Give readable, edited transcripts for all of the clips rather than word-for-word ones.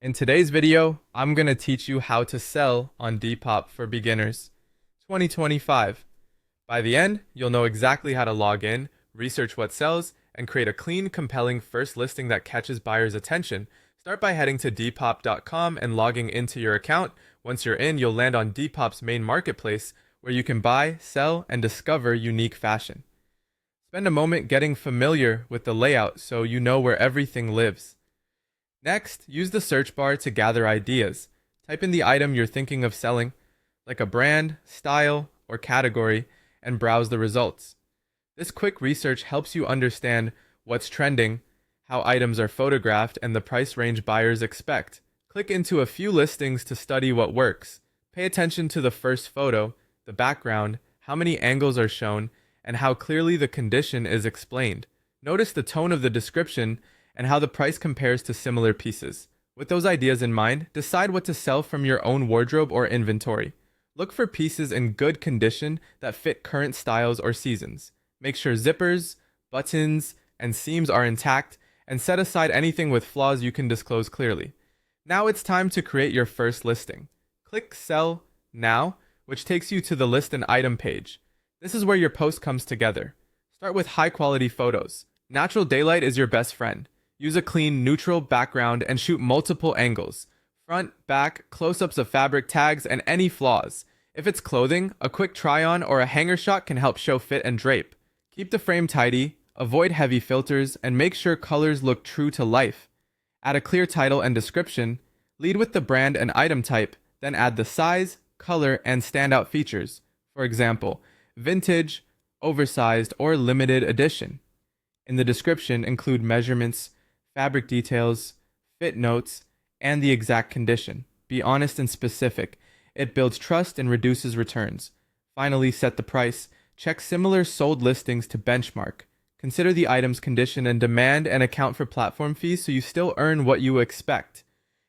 In today's video, I'm going to teach you how to sell on Depop for beginners 2025. By the end, you'll know exactly how to log in, research what sells, and create a clean, compelling first listing that catches buyers' attention. Start by heading to Depop.com and logging into your account. Once you're in, you'll land on Depop's main marketplace where you can buy, sell, and discover unique fashion. Spend a moment getting familiar with the layout so you know where everything lives. Next, use the search bar to gather ideas. Type in the item you're thinking of selling, like a brand, style, or category, and browse the results. This quick research helps you understand what's trending, how items are photographed, and the price range buyers expect. Click into a few listings to study what works. Pay attention to the first photo, the background, how many angles are shown, and how clearly the condition is explained. Notice the tone of the description and how the price compares to similar pieces. With those ideas in mind, decide what to sell from your own wardrobe or inventory. Look for pieces in good condition that fit current styles or seasons. Make sure zippers, buttons, and seams are intact, and set aside anything with flaws you can disclose clearly. Now it's time to create your first listing. Click Sell Now, which takes you to the List an Item page. This is where your post comes together. Start with high-quality photos. Natural daylight is your best friend. Use a clean, neutral background and shoot multiple angles. Front, back, close-ups of fabric tags, and any flaws. If it's clothing, a quick try-on or a hanger shot can help show fit and drape. Keep the frame tidy, avoid heavy filters, and make sure colors look true to life. Add a clear title and description. Lead with the brand and item type, then add the size, color, and standout features. For example, vintage, oversized, or limited edition. In the description, include measurements, fabric details, fit notes, and the exact condition. Be honest and specific. It builds trust and reduces returns. Finally, set the price. Check similar sold listings to benchmark. Consider the item's condition and demand and account for platform fees so you still earn what you expect.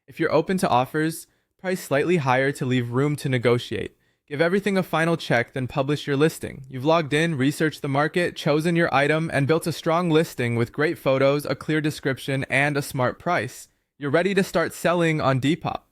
If you're open to offers, price slightly higher to leave room to negotiate. Give everything a final check, then publish your listing. You've logged in, researched the market, chosen your item, and built a strong listing with great photos, a clear description, and a smart price. You're ready to start selling on Depop.